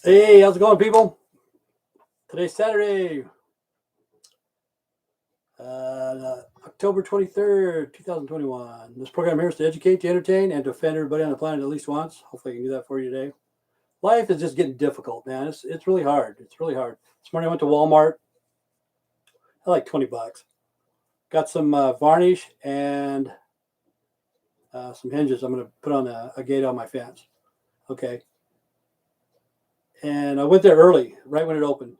Hey, how's it going, people? Today's Saturday, October 23rd, 2021. This program here is to educate, to entertain, and to offend everybody on the planet at least once. Hopefully I can do that for you today. Life is just getting difficult, man. It's really hard. It's really hard. This morning I went to Walmart. I like $20. Got some varnish and some hinges. I'm going to put on a gate on my fence. Okay. And I went there early, right when it opened.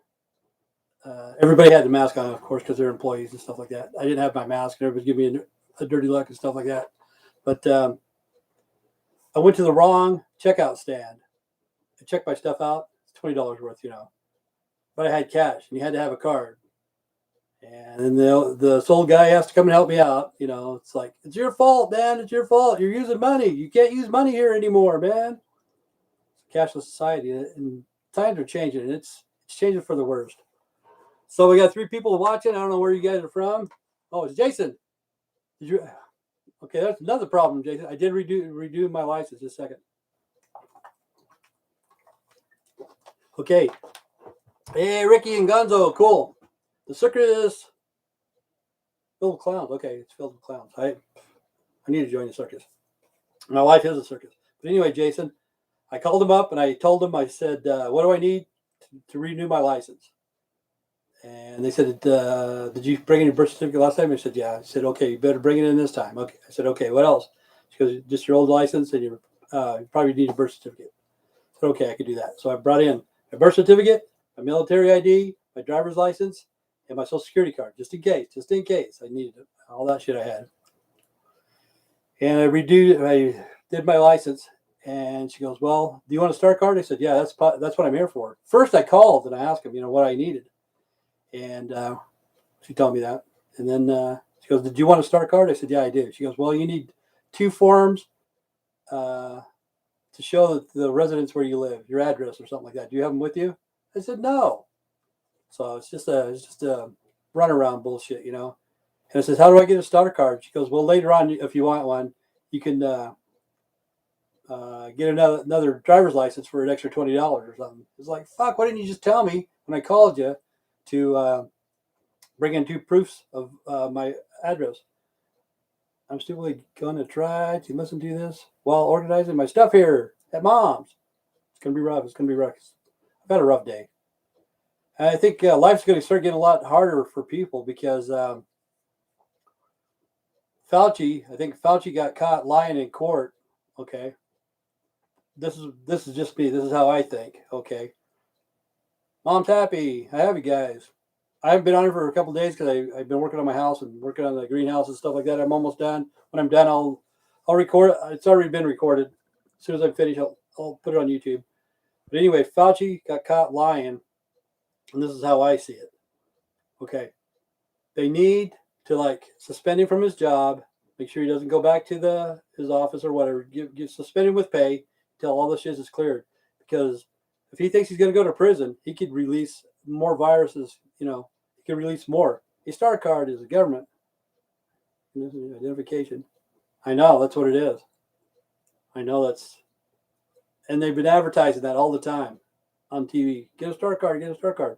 Everybody had the mask on, of course, because they're employees and stuff like that. I didn't have my mask, and everybody's giving me a dirty look and stuff like that. But I went to the wrong checkout stand. I checked my stuff out. It's $20 worth, But I had cash, and you had to have a card. And then the old guy has to come and help me out. It's like, it's your fault, man. It's your fault. You're using money. You can't use money here anymore, man. It's a cashless society, and times are changing, and it's changing for the worst. So we got 3 people watching. I don't know where you guys are from. Oh, it's Jason. Did you? Okay, that's another problem, Jason. I did redo my license. Just a second. Okay. Hey, Ricky and Gonzo. Cool. The circus filled with clowns. Okay, it's filled with clowns. I need to join the circus. My wife is a circus. But anyway, Jason, I called him up and I told him, I said, what do I need to renew my license? And they said, did you bring in your birth certificate last time? I said, yeah. I said, okay, you better bring it in this time. Okay. I said, okay, what else? She goes, just your old license and you probably need a birth certificate. I said, okay, I could do that. So I brought in my birth certificate, my military ID, my driver's license, and my social security card, just in case I needed it. All that shit I had. And I did my license. And she goes, well, do you want a star card? I said, yeah, that's what I'm here for. First I called and I asked him, what I needed. And she told me that. And then she goes, did you want a star card? I said, yeah, I do. She goes, well, you need 2 forms to show the residence where you live, your address or something like that. Do you have them with you? I said, no. So it's just a runaround bullshit, And I says, how do I get a star card? She goes, well, later on, if you want one, you can get another driver's license for an extra $20 or something. It's like, fuck, why didn't you just tell me when I called you to bring in 2 proofs of my address? I'm stupidly going to try to listen to this while organizing my stuff here at Mom's. It's going to be rough. I've had a rough day. And I think life's going to start getting a lot harder for people because Fauci got caught lying in court. Okay. This is just me. This is how I think. Okay. Mom's happy. I have you guys. I haven't been on it for a couple of days because I've been working on my house and working on the greenhouse and stuff like that. I'm almost done. When I'm done, I'll record it. It's already been recorded. As soon as I'm finished, I'll put it on YouTube. But anyway, Fauci got caught lying, and this is how I see it. Okay. They need to suspend him from his job, make sure he doesn't go back to his office or whatever, suspend him with pay until all this shit is cleared. Because if he thinks he's going to go to prison, he could release more viruses, he could release more. A star card is a government identification. I know, that's what it is. I know and they've been advertising that all the time on TV. Get a star card, get a star card.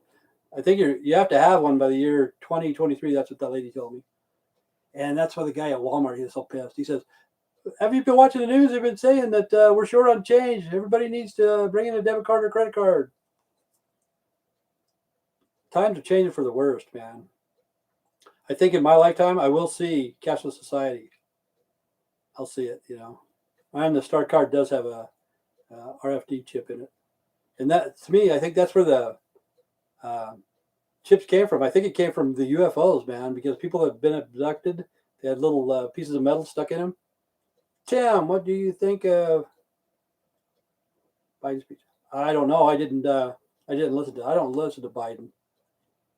I think you have to have one by the year 2023. That's what that lady told me. And that's why the guy at Walmart, is so pissed. He says, have you been watching the news? They've been saying that we're short on change. Everybody needs to bring in a debit card or credit card. Times are changing for the worst, man. I think in my lifetime, I will see cashless society. I'll see it, And the star card does have a RFD chip in it. And that, to me, I think that's where the chips came from. I think it came from the UFOs, man, because people have been abducted. They had little pieces of metal stuck in them. Tim, what do you think of Biden's speech? I don't know. I didn't listen to. I don't listen to Biden.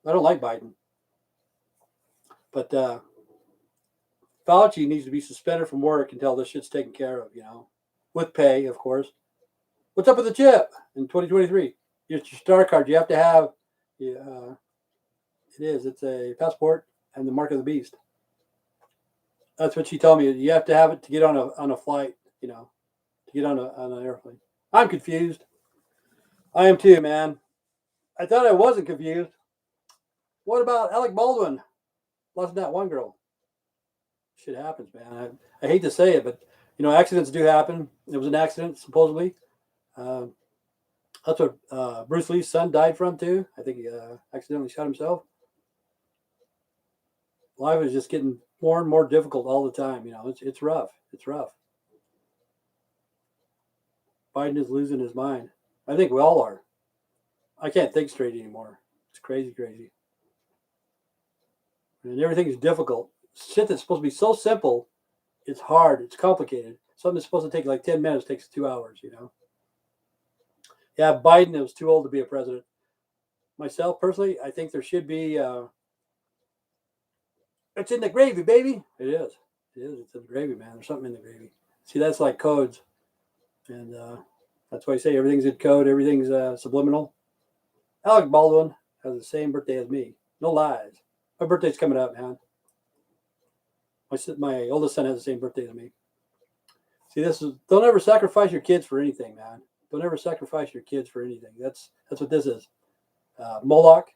I don't like Biden. But Fauci needs to be suspended from work until this shit's taken care of, with pay, of course. What's up with the chip in 2023? It's your star card. You have to have. It's a passport and the mark of the beast. That's what she told me. You have to have it to get on a flight, to get on an airplane. I'm confused. I am too, man. I thought I wasn't confused. What about Alec Baldwin? Lost that one girl. Shit happens, man. I hate to say it, but accidents do happen. It was an accident, supposedly. Uh, that's what Bruce Lee's son died from too. I think he accidentally shot himself. Life is just getting more and more difficult all the time. It's rough. It's rough. Biden is losing his mind. I think we all are. I can't think straight anymore. It's crazy, crazy. And everything's difficult. Shit that's supposed to be so simple, it's hard. It's complicated. Something that's supposed to take like 10 minutes takes 2 hours, Yeah, Biden was too old to be a president. Myself, personally, I think there should be, it's in the gravy, baby. It is. It is. It's in the gravy, man. There's something in the gravy. See, that's like codes. And that's why I say everything's in code, everything's subliminal. Alec Baldwin has the same birthday as me. No lies. My birthday's coming up, man. My oldest son has the same birthday as me. See, don't ever sacrifice your kids for anything, man. Don't ever sacrifice your kids for anything. That's what this is. Moloch,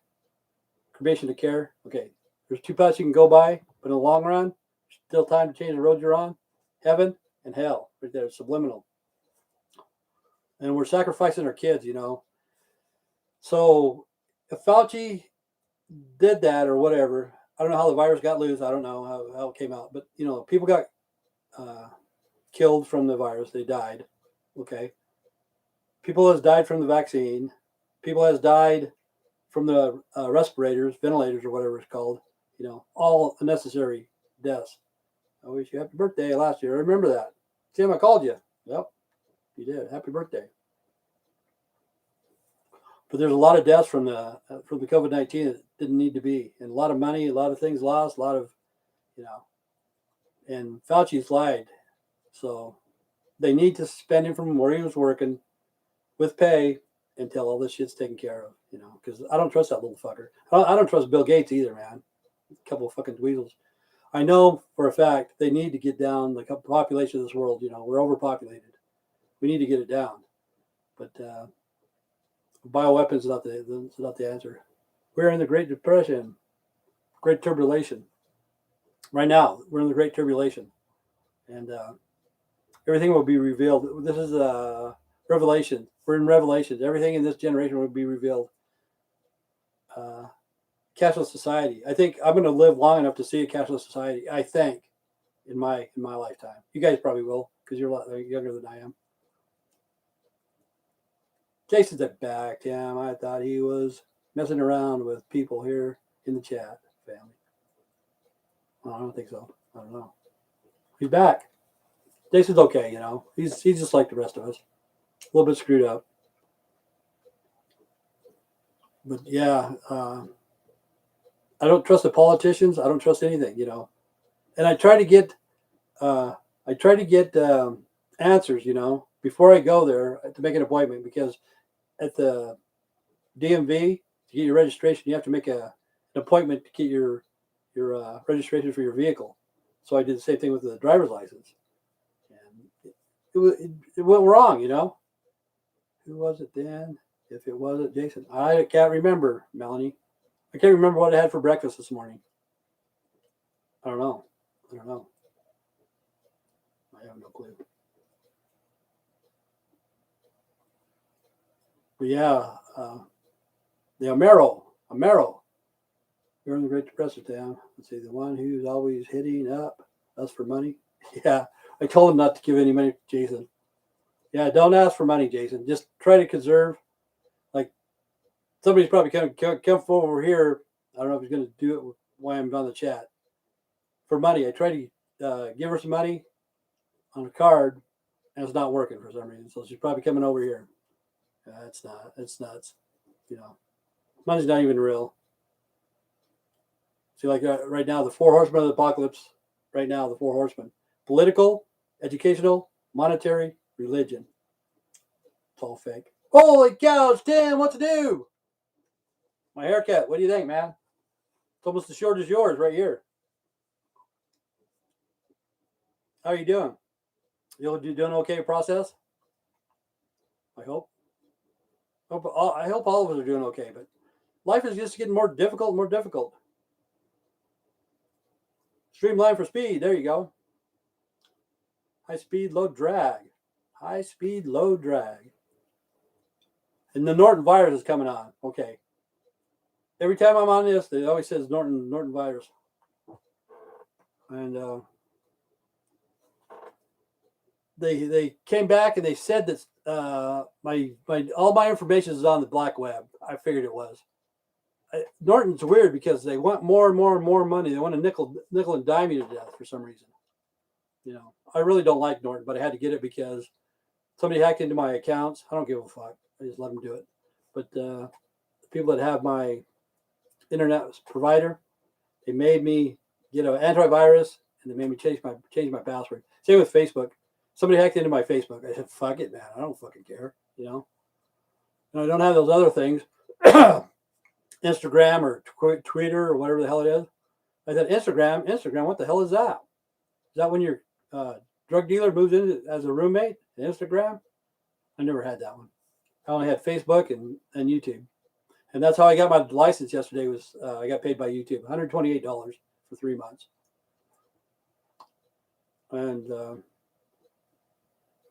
cremation to care. Okay, there's two paths you can go by, but in the long run, there's still time to change the road you're on. Heaven and hell, right there, subliminal. And we're sacrificing our kids, So if Fauci did that or whatever, I don't know how the virus got loose. I don't know how it came out, but people got killed from the virus. They died. Okay. People has died from the vaccine. People has died from the respirators, ventilators, or whatever it's called. All unnecessary deaths. I wish you happy birthday last year. I remember that. Tim, I called you. Yep, you did. Happy birthday. But there's a lot of deaths from the COVID-19 that didn't need to be, and a lot of money, a lot of things lost, a lot of, and Fauci's lied. So they need to suspend him from where he was working with pay until all this shit's taken care of, because I don't trust that little fucker. I don't trust Bill Gates either, man. A couple of fucking dweezels. I know for a fact they need to get down the population of this world. We're overpopulated. We need to get it down. But bioweapons is not the answer. We're in the Great Depression, Great Tribulation. Right now, we're in the Great Tribulation. And everything will be revealed. This is Revelation. We're in Revelations. Everything in this generation will be revealed. Cashless society. I think I'm going to live long enough to see a cashless society. I think in my lifetime. You guys probably will because you're a lot younger than I am. Jason's back, Tim. I thought he was messing around with people here in the chat family. Well, I don't think so. I don't know. He's back. Jason's okay, He's just like the rest of us. A little bit screwed up. But yeah, I don't trust the politicians. I don't trust anything, And I try to get answers, before I go there to make an appointment, because at the DMV to get your registration, you have to make an appointment to get your registration for your vehicle. So I did the same thing with the driver's license, and it went wrong, Who was it then? If it wasn't Jason, I can't remember. Melanie, I can't remember what I had for breakfast this morning. I don't know. I have no clue. But yeah, the Amero. You're in the Great Depression, town. Let's see, the one who's always hitting up us for money. Yeah, I told him not to give any money to Jason. Yeah, don't ask for money, Jason. Just try to conserve. Like, somebody's probably come over here. I don't know if he's going to do it while I'm on the chat. For money, I try to give her some money on a card, and it's not working for some reason. So she's probably coming over here. It's not. It's nuts. Money's not even real. See, like right now, the 4 horsemen of the apocalypse. Right now, the 4 horsemen: political, educational, monetary, religion. It's all fake. Holy cow, it's Tim. What to do? My haircut. What do you think, man? It's almost as short as yours right here. How are you doing? You doing okay process? I hope. I hope all of us are doing okay, but life is just getting more difficult and more difficult. Streamline for speed. There you go. High speed, low drag. High speed, low drag. And the Norton virus is coming on. Okay. Every time I'm on this, it always says Norton virus. And they came back and they said that my all my information is on the black web. I figured it was. Norton's weird because they want more and more and more money. They want to nickel and dime you to death for some reason. You know, I really don't like Norton, but I had to get it because somebody hacked into my accounts. I don't give a fuck. I just let them do it. But the people that have my internet provider, they made me get an antivirus and they made me change my password. Same with Facebook. Somebody hacked into my Facebook. I said, fuck it, man. I don't fucking care. You know? And I don't have those other things. Instagram or Twitter or whatever the hell it is. I said, Instagram, what the hell is that? Is that when your drug dealer moves in as a roommate? Instagram? I never had that one. I only had Facebook and YouTube. And that's how I got my license yesterday was I got paid by YouTube. $128 for 3 months. And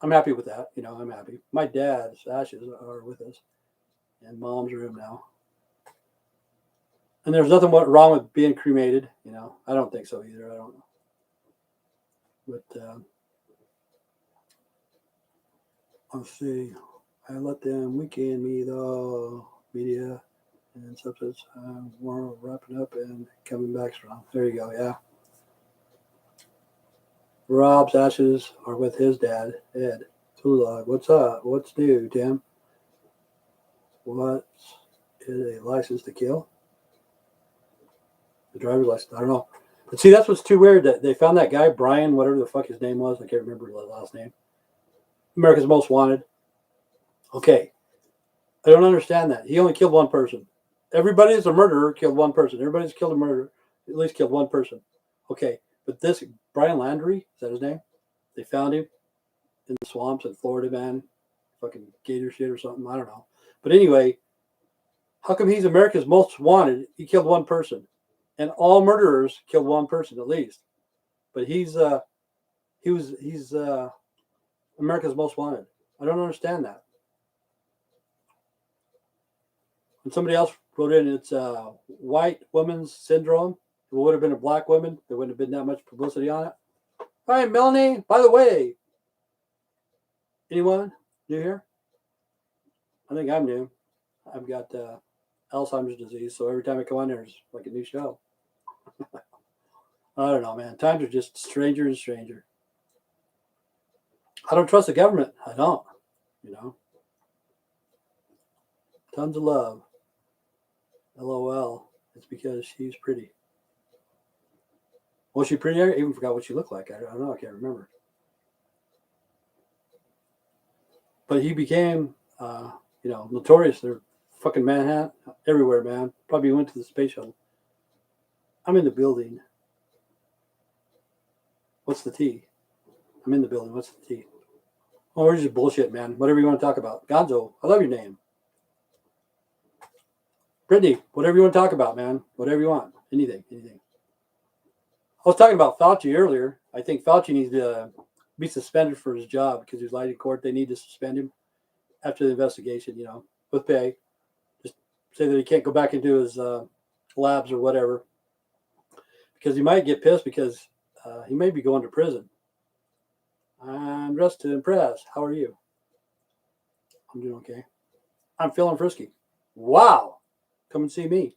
I'm happy with that. You know, I'm happy. My dad's ashes are with us in Mom's room now. And there's nothing wrong with being cremated. You know, I don't think so either. I don't know. But let's see. I let them weekend me though, media and substance. We're wrapping up and coming back strong. There you go. Yeah. Rob's ashes are with his dad, Ed. Tulog. What's up? What's new, Tim? What is a license to kill? The driver's license. I don't know. But see, that's what's too weird. That they found that guy, Brian, whatever the fuck his name was. I can't remember the last name. America's Most Wanted. Okay. I don't understand that. He only killed one person. Everybody is a murderer, killed one person. Everybody's killed a murderer, at least killed one person. Okay. But this, Brian Landry, is that his name? They found him in the swamps in Florida, man. Fucking gator shit or something. I don't know. But anyway, how come he's America's Most Wanted? He killed one person. And all murderers kill one person at least. But he's America's Most Wanted. I don't understand that. And somebody else wrote in, it's white woman's syndrome. If it would have been a black woman, there wouldn't have been that much publicity on it. Hi, Melanie. By the way, anyone new here? I think I'm new. I've got Alzheimer's disease, so every time I come on, there's like a new show. I don't know, man. Times are just stranger and stranger. I don't trust the government. I don't. You know. Tons of love. LOL. It's because she's pretty. Was she pretty? I even forgot what she looked like. I don't know. I can't remember. But he became, notorious. They're fucking Manhattan, everywhere, man. Probably went to the space shuttle. I'm in the building. What's the T? I'm in the building. What's the T? Oh, we're just bullshit, man. Whatever you want to talk about. Gonzo, I love your name. Brittany, whatever you want to talk about, man. Whatever you want. Anything. I was talking about Fauci earlier. I think Fauci needs to be suspended for his job because he's lied in court. They need to suspend him after the investigation, with pay. Just say that he can't go back into his labs or whatever. Because he might get pissed because he may be going to prison. I'm dressed to impress. How are you? I'm doing okay. I'm feeling frisky. Wow. Come and see me.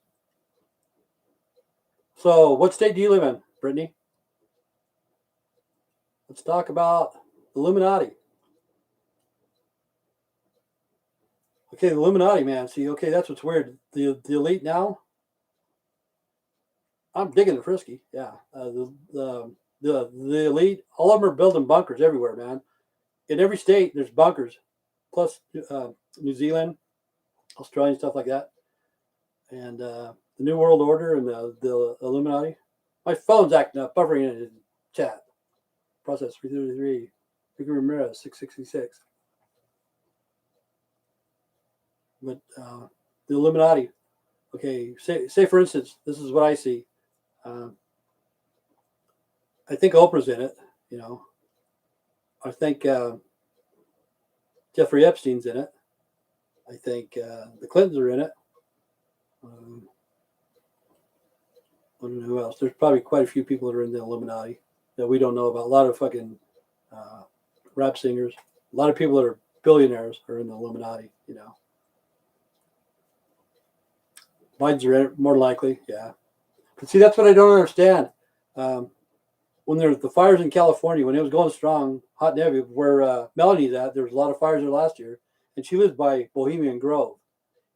So, what state do you live in, Brittany? Let's talk about Illuminati. Okay, the Illuminati, man. See, okay, that's what's weird. The elite now. I'm digging the frisky. Yeah, the elite. All of them are building bunkers everywhere, man. In every state, there's bunkers. Plus, New Zealand, Australia, stuff like that. And the New World Order and the Illuminati. My phone's acting up, buffering in chat. Process 333. Vicky Ramirez, 666. But the Illuminati. Okay, say for instance, this is what I see. I think Oprah's in it. You know, I think Jeffrey Epstein's in it. I think the Clintons are in it. I don't know who else. There's probably quite a few people that are in the Illuminati that we don't know about. A lot of fucking rap singers. A lot of people that are billionaires are in the Illuminati. You know, Biden's are in it, more likely. Yeah, but see, that's what I don't understand. When there's the fires in California, when it was going strong, hot and heavy, where Melanie's at, there was a lot of fires there last year, and she lives by Bohemian Grove.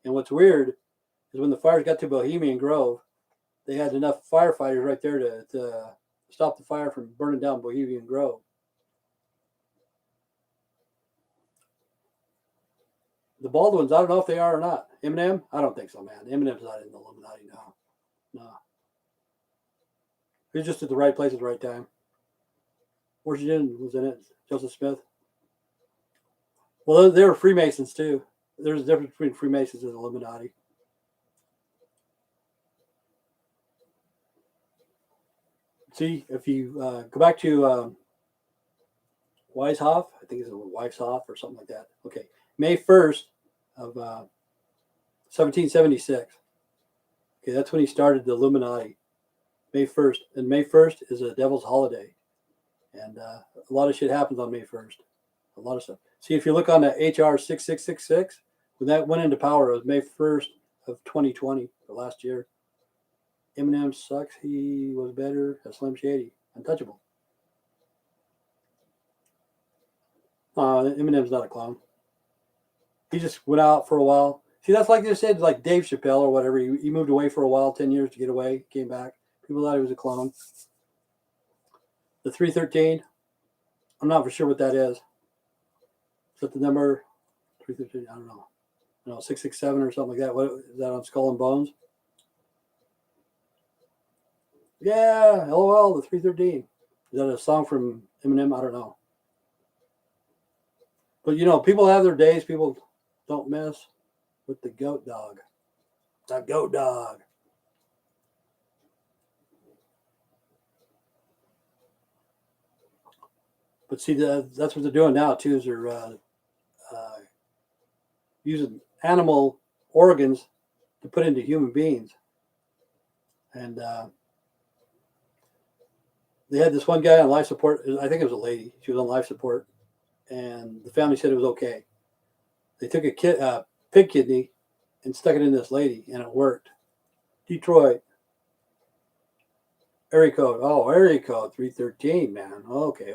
And what's weird is when the fires got to Bohemian Grove, they had enough firefighters right there to stop the fire from burning down Bohemian Grove. The Baldwins, I don't know if they are or not. Eminem, I don't think so, man. Eminem's not in the Illuminati now. No. He's just at the right place at the right time. Washington was in it. Joseph Smith. Well, they were Freemasons too. There's a difference between Freemasons and Illuminati. See, if you go back to Weishaupt, I think it's Weishaupt or something like that. Okay, May 1st of 1776. Okay, that's when he started the Illuminati. May 1st. And May 1st is a devil's holiday. And a lot of shit happens on May 1st. A lot of stuff. See, if you look on the HR 6666, when that went into power, it was May 1st of 2020, the last year. Eminem sucks. He was better as Slim Shady. Untouchable. Eminem's not a clown. He just went out for a while. See, that's like they said, like Dave Chappelle or whatever. He moved away for a while, 10 years to get away, came back. People thought he was a clone. The 313, I'm not for sure what that is. Is that the number? 313, I don't know. No, 667 or something like that. What is that on Skull and Bones? Yeah, LOL, the 313. Is that a song from Eminem? I don't know. But you know, people have their days. People don't mess with the goat dog. The goat dog. But see, that's what they're doing now too. Is they're using animal organs to put into human beings. And they had this one guy on life support. I think it was a lady. She was on life support, and the family said it was okay. They took a pig kidney and stuck it in this lady, and it worked. Detroit. Area code. Oh, area code 313, man. Okay.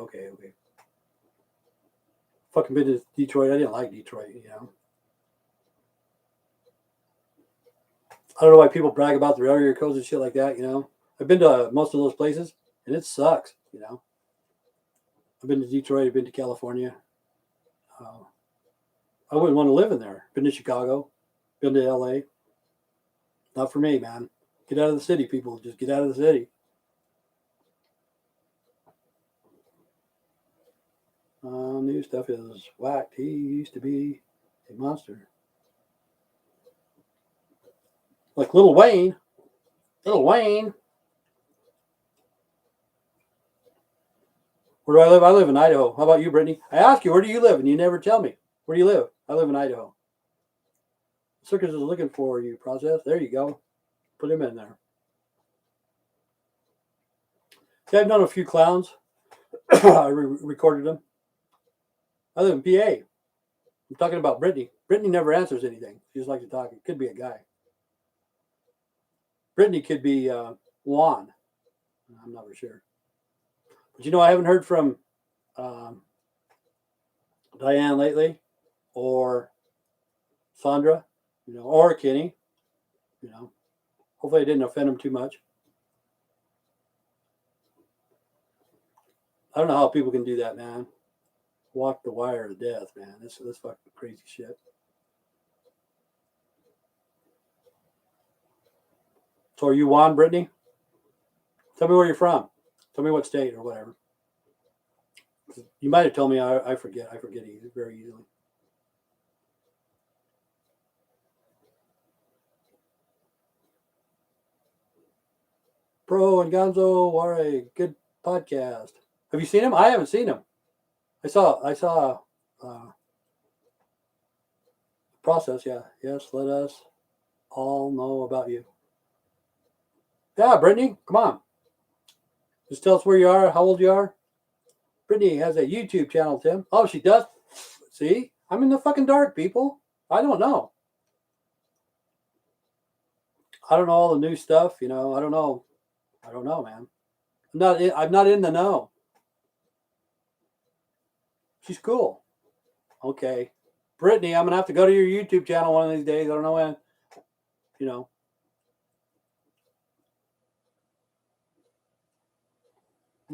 Fucking been to Detroit. I didn't like Detroit, you know. I don't know why people brag about their area codes and shit like that, you know. I've been to most of those places, and it sucks, you know. I've been to Detroit. I've been to California. I wouldn't want to live in there. Been to Chicago. Been to LA. Not for me, man. Get out of the city, people. Just get out of the city. New stuff is whacked. He used to be a monster. Like Lil Wayne. Lil Wayne. Where do I live? I live in Idaho. How about you, Brittany? I ask you, where do you live? And you never tell me. Where do you live? I live in Idaho. Circus is looking for you, process. There you go. Put him in there. See, I've known a few clowns. I recorded them. I live in PA. I'm talking about Brittany. Brittany never answers anything. She just likes to talk. It could be a guy. Brittany could be Juan. I'm not for sure. But you know, I haven't heard from Diane lately, or Sandra, you know, or Kenny. You know, hopefully I didn't offend them too much. I don't know how people can do that, man. Walk the wire to death, man. This fucking crazy shit. So are you Juan, Brittany? Tell me where you're from. Tell me what state or whatever. You might have told me. I forget. I forget very easily. Pro and Gonzo are a good podcast. Have you seen him? I haven't seen him. I saw process. Yeah. Yes. Let us all know about you. Yeah, Brittany, come on. Just tell us where you are, how old you are. Brittany has a YouTube channel, Tim. Oh, she does? See? I'm in the fucking dark, people. I don't know. I don't know all the new stuff, I don't know. I don't know, man. I'm not in the know. She's cool. Okay. Brittany, I'm going to have to go to your YouTube channel one of these days. I don't know when.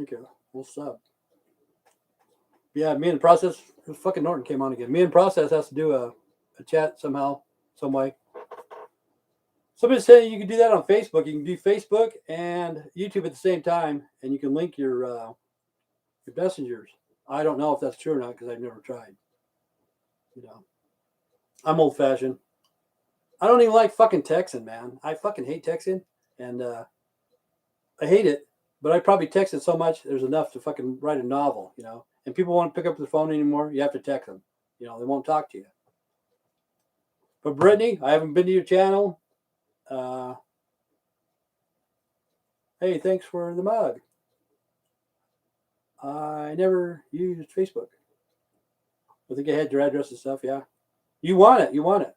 Okay. We'll sub. Yeah, me and Process, fucking Norton came on again. Me and Process has to do a chat somehow, some way. Somebody's saying you can do that on Facebook. You can do Facebook and YouTube at the same time, and you can link your messengers. I don't know if that's true or not because I've never tried. I'm old fashioned. I don't even like fucking texting, man. I fucking hate texting, and I hate it. But I probably text it so much there's enough to fucking write a novel, And people won't pick up the phone anymore. You have to text them. They won't talk to you. But Brittany, I haven't been to your channel. Hey, thanks for the mug. I never used Facebook. I think I had your address and stuff. Yeah, you want it.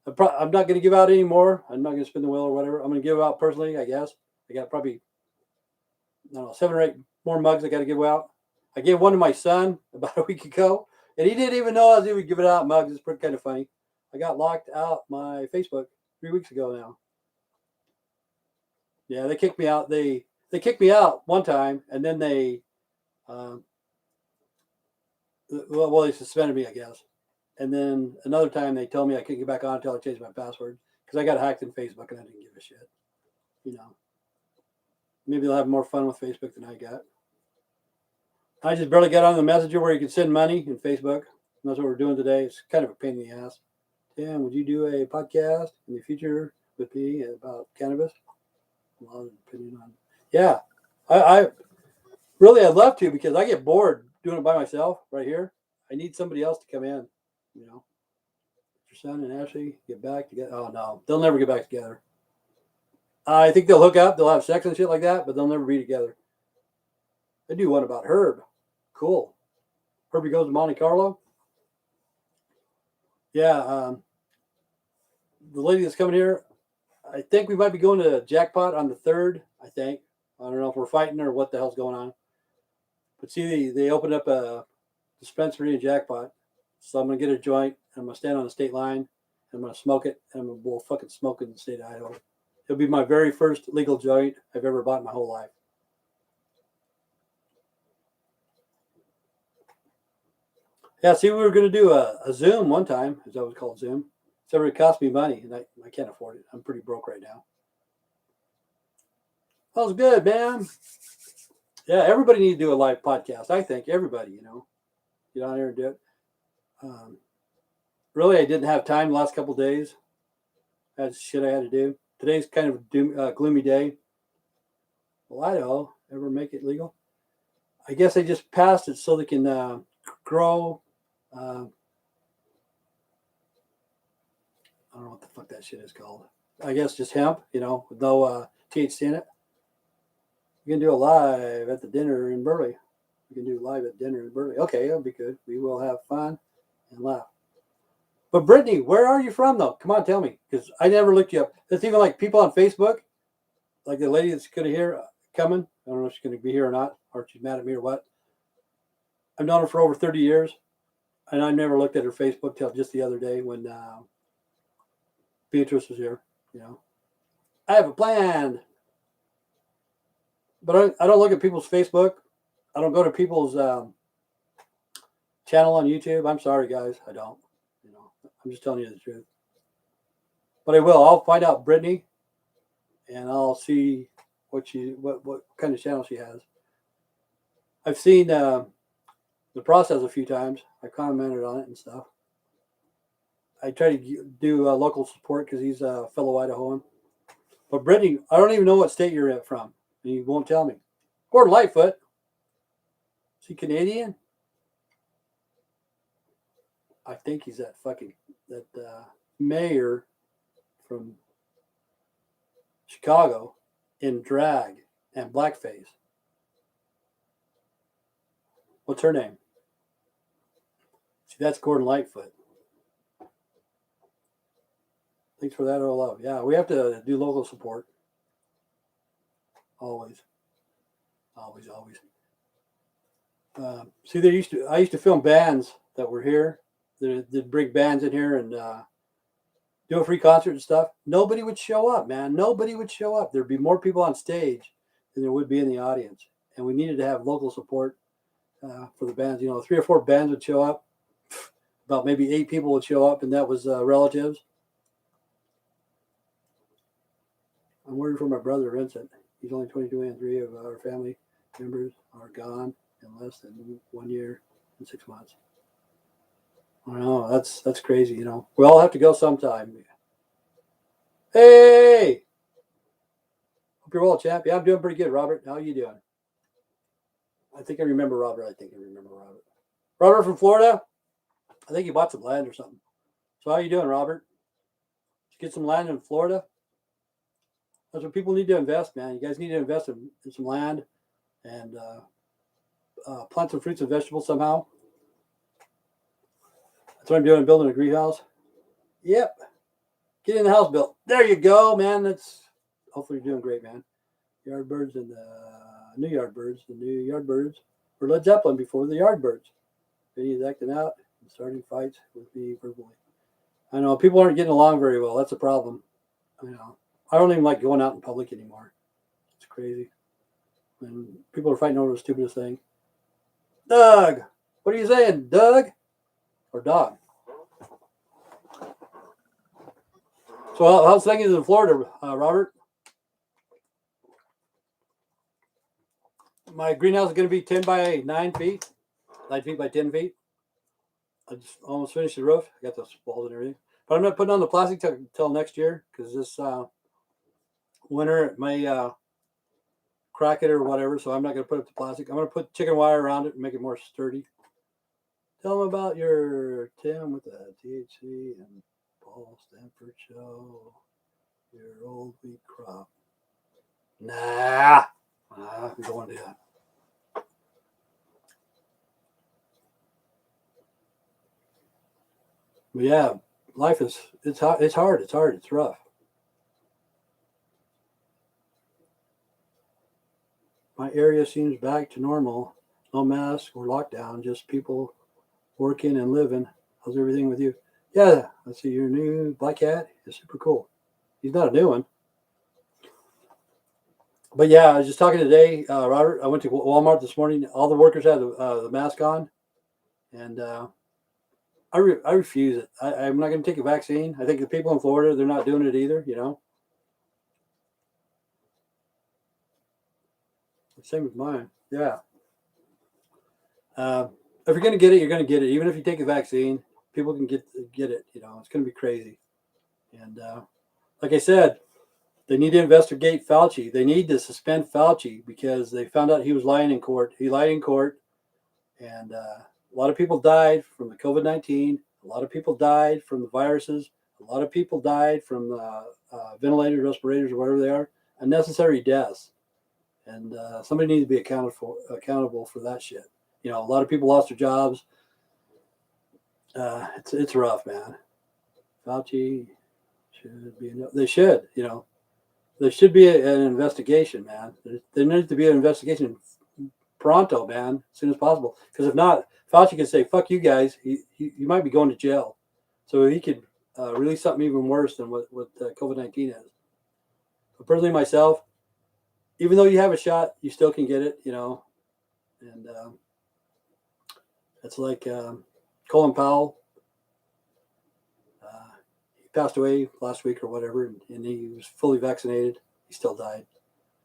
I'm not going to give out any more. I'm not going to spin the wheel or whatever. I'm going to give out personally, I guess. I got probably, 7 or 8 more mugs I got to give out. I gave one to my son about a week ago, and he didn't even know I was even giving out mugs. It's pretty kind of funny. I got locked out my Facebook 3 weeks ago now. Yeah, they kicked me out. They kicked me out one time, and then they, they suspended me, I guess. And then another time they told me I couldn't get back on until I changed my password because I got hacked in Facebook and I didn't give a shit. Maybe they'll have more fun with Facebook than I got. I just barely got on the messenger where you can send money in Facebook. And that's what we're doing today. It's kind of a pain in the ass. Tim, would you do a podcast in the future with me about cannabis? A lot of opinion on. Yeah, I really I'd love to because I get bored doing it by myself right here. I need somebody else to come in. Your son and Ashley get back together. Oh no, they'll never get back together. I think they'll hook up, they'll have sex and shit like that, but they'll never be together. They do one about Herb. Cool. Herbie goes to Monte Carlo. Yeah, the lady that's coming here, I think we might be going to Jackpot on the 3rd, I think. I don't know if we're fighting or what the hell's going on. But see, they opened up a dispensary in Jackpot. So I'm going to get a joint, and I'm going to stand on the state line, and I'm going to smoke it, and I'm going to blow fucking smoke in the state of Idaho. It'll be my very first legal joint I've ever bought in my whole life. Yeah, see, we were going to do a Zoom one time, as that was called Zoom. So it cost me money, and I can't afford it. I'm pretty broke right now. That was good, man. Yeah, everybody needs to do a live podcast. I think everybody, get on there and do it. Really, I didn't have time the last couple of days. That's shit I had to do. Today's kind of a gloomy day. Well, Idaho ever make it legal? I guess they just passed it so they can grow. I don't know what the fuck that shit is called. I guess just hemp, with no THC in it. You can do a live at the dinner in Burley. You can do live at dinner in Burley. Okay, that'll be good. We will have fun and laugh. But Brittany, where are you from, though? Come on, tell me, because I never looked you up. There's even like people on Facebook, like the lady that's going to hear coming. I don't know if she's going to be here or not, or she's mad at me or what. I've known her for over 30 years, and I never looked at her Facebook till just the other day when Beatrice was here. I have a plan, but I don't look at people's Facebook. I don't go to people's channel on YouTube. I'm sorry, guys, I don't. I'm just telling you the truth. But I will. I'll find out Brittany, and I'll see what kind of channel she has. I've seen the process a few times. I commented on it and stuff. I try to do local support because he's a fellow Idahoan. But Brittany, I don't even know what state you're from. He won't tell me. Gordon Lightfoot. Is he Canadian? I think he's that mayor from Chicago in drag and blackface. What's her name? See, that's Gordon Lightfoot. Thanks for that, all love. Yeah, we have to do local support. Always. See, I used to film bands that were here. They'd bring bands in here and do a free concert and stuff. Nobody would show up, man. Nobody would show up. There'd be more people on stage than there would be in the audience. And we needed to have local support for the bands. 3 or 4 bands would show up. About maybe 8 people would show up, and that was relatives. I'm worried for my brother, Vincent. He's only 22, and 3 of our family members are gone in less than 1 year and 6 months. I know, that's crazy, We all have to go sometime. Hey! Hope you're well, champ. Yeah, I'm doing pretty good, Robert. How are you doing? I think I remember Robert. Robert from Florida? I think he bought some land or something. So how are you doing, Robert? Did you get some land in Florida? That's what people need to invest, man. You guys need to invest in some land and plant some fruits and vegetables somehow. That's what I'm doing. I'm building a greenhouse. Yep. Getting the house built. There you go, man. Hopefully you're doing great, man. Yardbirds and the new Yardbirds were Led Zeppelin before the Yardbirds. He's acting out and starting fights with me verbally. I know people aren't getting along very well. That's a problem. I don't even like going out in public anymore. It's crazy. And people are fighting over the stupidest thing. Doug, what are you saying, Doug? Or dog? So how's things in Florida, Robert? My greenhouse is going to be 10 by 9 feet. 9 feet by 10 feet. I just almost finished the roof. I got those walls and everything. But I'm not putting on the plastic till next year because this winter it may crack it or whatever. So I'm not going to put up the plastic. I'm going to put chicken wire around it and make it more sturdy. Tell them about your Tim with the THC and Paul Stanford show. Your old wheat crop. Nah, I'm going to that. But yeah, life it's hard. It's rough. My area seems back to normal. No mask or lockdown, just people working and living. How's everything with you? Yeah, I see your new black cat. It's super cool. He's not a new one. But yeah, I was just talking today, Robert. I went to Walmart this morning. All the workers had the mask on. And I refuse it. I'm not going to take a vaccine. I think the people in Florida, they're not doing it either, Same with mine. Yeah. If you're going to get it, you're going to get it. Even if you take a vaccine, people can get it. It's going to be crazy. And like I said, they need to investigate Fauci. They need to suspend Fauci because they found out he was lying in court. He lied in court. And a lot of people died from the COVID-19. A lot of people died from the viruses. A lot of people died from ventilators, respirators, or whatever they are. Unnecessary deaths. And somebody needs to be accountable for that shit. A lot of people lost their jobs. It's rough, man. Fauci should be. They should. There should be an investigation, man. There needs to be an investigation pronto, man, as soon as possible. Because if not, Fauci could say, "Fuck you guys." You might be going to jail, so he could release something even worse than what COVID-19 is. But personally, myself, even though you have a shot, you still can get it, And it's like Colin Powell. He passed away last week or whatever, and he was fully vaccinated. He still died.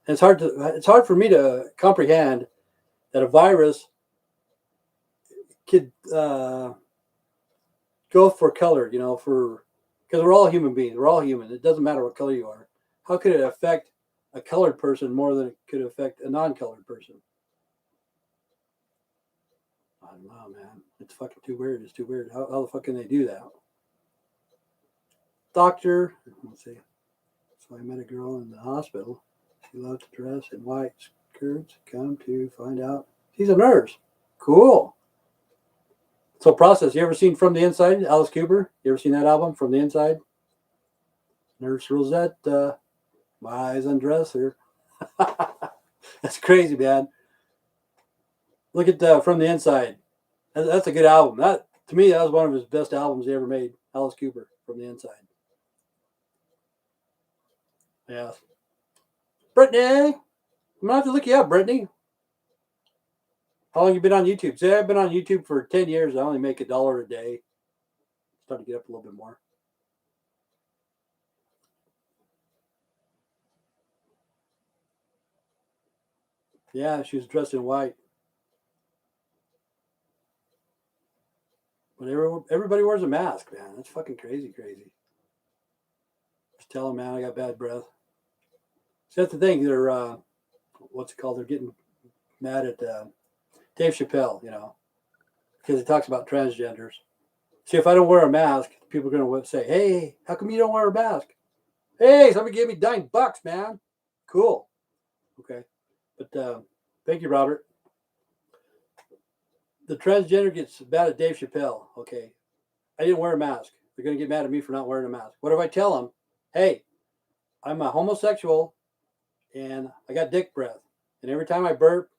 And it's hard for me to comprehend that a virus could go for color, because we're all human beings. We're all human. It doesn't matter what color you are. How could it affect a colored person more than it could affect a non-colored person. I don't know, man. It's fucking too weird. It's too weird. How the fuck can they do that? Doctor, let's see. So I met a girl in the hospital. She loved to dress in white skirts. Come to find out she's a nurse. Cool. So process. You ever seen From the Inside? Alice Cooper. You ever seen that album, From the Inside? Nurse Rosetta. My eyes undress her. That's crazy, man. Look at From the Inside. That's a good album. That, to me, that was one of his best albums he ever made. Alice Cooper, From the Inside. Yeah. Brittany, I'm gonna have to look you up, Brittany. How long you been on YouTube? See, I've been on YouTube for 10 years. I only make $1 a day. Starting to get up a little bit more. Yeah, she was dressed in white. But everybody wears a mask, man. That's fucking crazy. Just tell them, man, I got bad breath. So that's the thing. They're, what's it called? They're getting mad at Dave Chappelle, because he talks about transgenders. See, if I don't wear a mask, people are going to say, hey, how come you don't wear a mask? Hey, somebody gave me $9, man. Cool. Okay. But thank you, Robert. The transgender gets mad at Dave Chappelle. Okay. I didn't wear a mask. They're going to get mad at me for not wearing a mask. What if I tell them, hey, I'm a homosexual and I got dick breath. And every time I burp,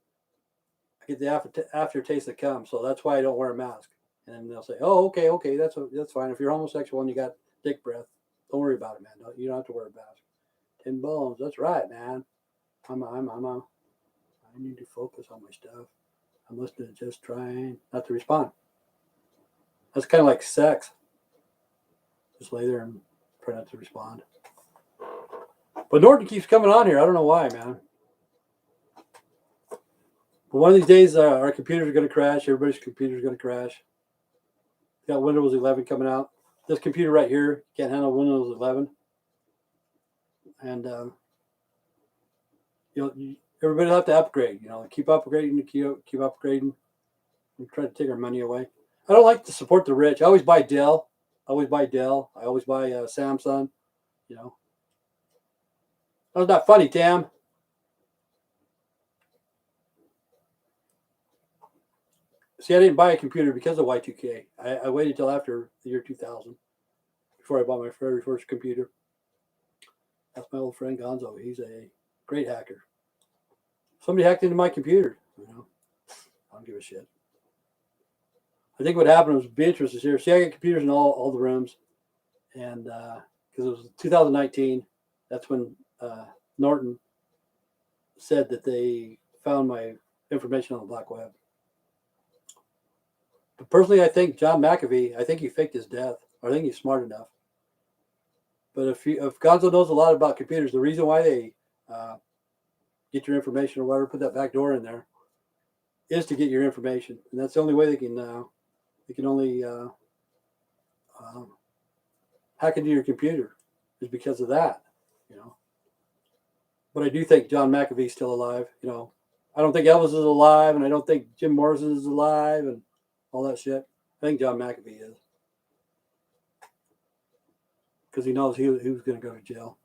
I get the aftertaste that comes. So that's why I don't wear a mask. And then they'll say, oh, okay, that's fine. If you're homosexual and you got dick breath, don't worry about it, man. You don't have to wear a mask. 10 bones. That's right, man. I need to focus on my stuff. I'm listening to just trying not to respond. That's kind of like sex. Just lay there and try not to respond. But Norton keeps coming on here. I don't know why, man. But one of these days, our computers are going to crash. Everybody's computer is going to crash. Got Windows 11 coming out. This computer right here can't handle Windows 11. And, everybody will have to upgrade. Keep upgrading, keep upgrading. And try to take our money away. I don't like to support the rich. I always buy Dell. I always buy Samsung. That's not funny, Tam. See, I didn't buy a computer because of Y2K. I waited till after the year 2000 before I bought my very first computer. That's my old friend Gonzo. He's a great hacker. Somebody hacked into my computer. I don't give a shit. I think what happened was Beatrice is here. See, I got computers in all the rooms. And because it was 2019, that's when Norton said that they found my information on the black web. But personally, I think John McAfee, I think he faked his death. I think he's smart enough. But if Gonzo knows a lot about computers, the reason why they get your information or whatever, put that back door in there, is to get your information. And that's the only way they can only hack into your computer is because of that, But I do think John McAfee's still alive, I don't think Elvis is alive, and I don't think Jim Morrison is alive, and all that shit. I think John McAfee is. Because he knows he was going to go to jail.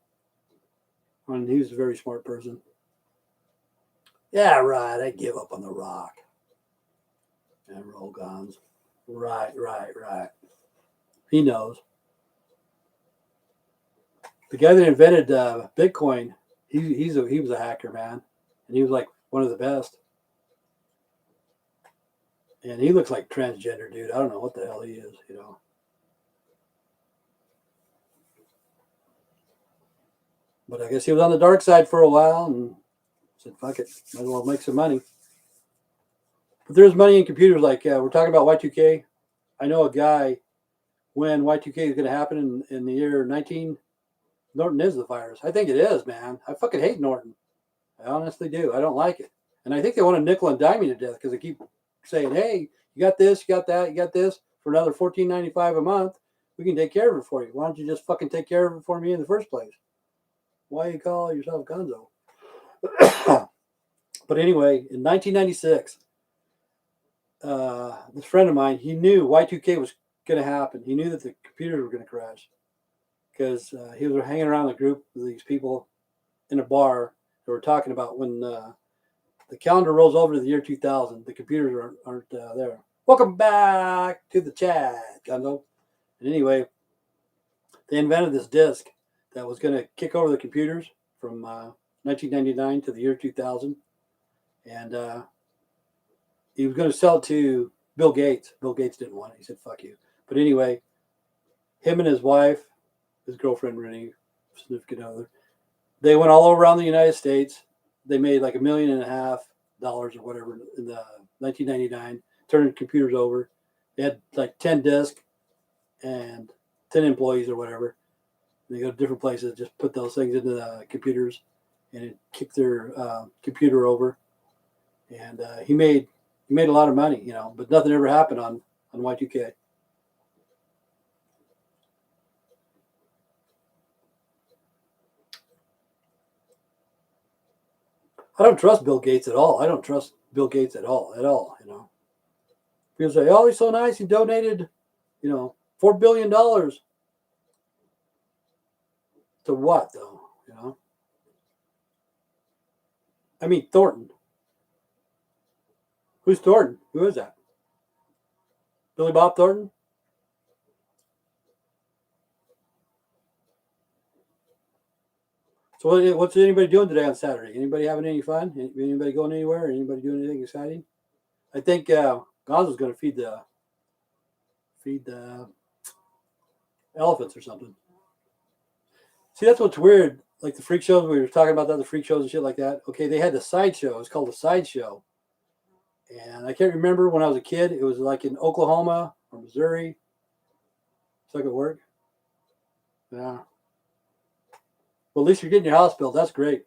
And he was a very smart person. Yeah, right. I give up on the rock. And roll guns. Right. He knows. The guy that invented Bitcoin, he was a hacker, man. And he was like one of the best. And he looks like transgender, dude. I don't know what the hell he is, But I guess he was on the dark side for a while and said, fuck it. Might as well make some money. But there's money in computers. Like we're talking about Y2K. I know a guy when Y2K is going to happen in the year 19. Norton is the virus. I think it is, man. I fucking hate Norton. I honestly do. I don't like it. And I think they want to nickel and dime me to death because they keep saying, hey, you got this, you got that, you got this for another $14.95 a month. We can take care of it for you. Why don't you just fucking take care of it for me in the first place? Why you call yourself Gonzo? But anyway, in 1996, this friend of mine, he knew Y2K was going to happen. He knew that the computers were going to crash because he was hanging around a group of these people in a bar that were talking about when the calendar rolls over to the year 2000, the computers aren't there. Welcome back to the chat, Gunzo. And anyway, they invented this disk that was going to kick over the computers from 1999 to the year 2000. And he was going to sell it to Bill Gates. Bill Gates didn't want it. He said, fuck you. But anyway, him and his wife, his girlfriend, Brittany, significant other, they went all around the United States. They made like $1.5 million or whatever in the 1999, turning computers over. They had like 10 disks and 10 employees or whatever. They go to different places, just put those things into the computers, and it kicked their computer over. And he made a lot of money, you know, but nothing ever happened on Y2K. I don't trust Bill Gates at all. I don't trust Bill Gates at all, you know. People say, oh, he's so nice. He donated, you know, $4 billion. To what, though, you know? I mean, Thornton. Who's Thornton? Who is that? Billy Bob Thornton? So what's anybody doing today on Saturday? Anybody having any fun? Anybody going anywhere? Anybody doing anything exciting? I think Gonzo's going to feed the elephants or something. See, that's what's weird. Like the freak shows, we were talking about that, the freak shows and shit like that. Okay, they had the sideshow. It's called the sideshow. And I can't remember when I was a kid. It was like in Oklahoma or Missouri. So I could work. Yeah. Well, at least you're getting your house built. That's great.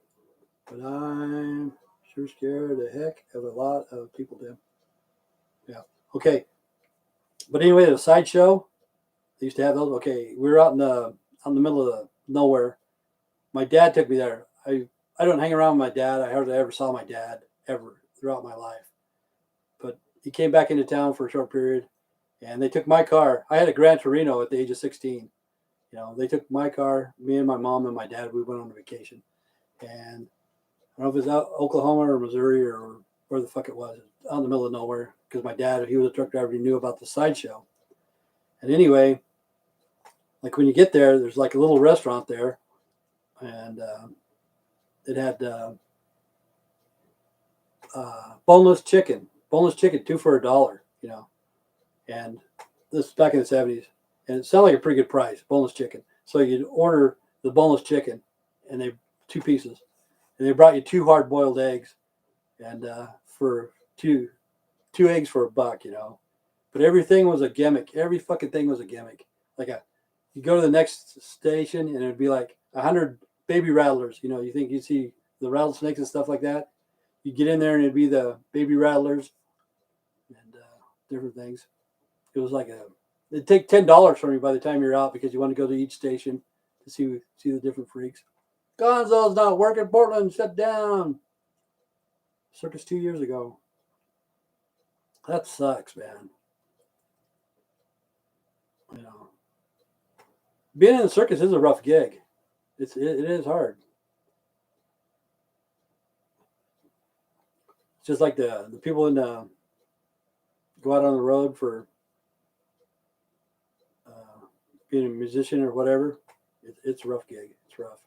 But I'm sure scared the heck of a lot of people, Tim. Yeah. Okay. But anyway, the sideshow, they used to have those. Okay, we were out in the middle of nowhere. My dad took me there. I don't hang around with my dad. I hardly ever saw my dad ever throughout my life. But he came back into town for a short period, and they took my car. I had a Gran Torino at the age of 16. You know, they took my car, me and my mom and my dad. We went on a vacation, and I don't know if it was out Oklahoma or Missouri or where the fuck it was, out in the middle of nowhere. Because my dad, he was a truck driver, he knew about the sideshow. And anyway, like when you get there, there's like a little restaurant there, and it had boneless chicken, 2 for $1, you know. And this is back in the 70s, and it sounded like a pretty good price, boneless chicken. So you'd order the boneless chicken, and they 2 pieces, and they brought you 2 hard-boiled eggs, and for two eggs for $1, you know. But everything was a gimmick. Every fucking thing was a gimmick. Like you go to the next station, and it'd be like 100 baby rattlers. You know, you think you'd see the rattlesnakes and stuff like that. You get in there, and it'd be the baby rattlers and different things. It was like it'd take $10 from you by the time you're out because you want to go to each station to see the different freaks. Gonzo's not working. Portland shut down. Circus 2 years ago. That sucks, man. You know, being in the circus is a rough gig. It is hard. It's just like the people in go out on the road for being a musician or whatever. It's a rough gig. It's rough.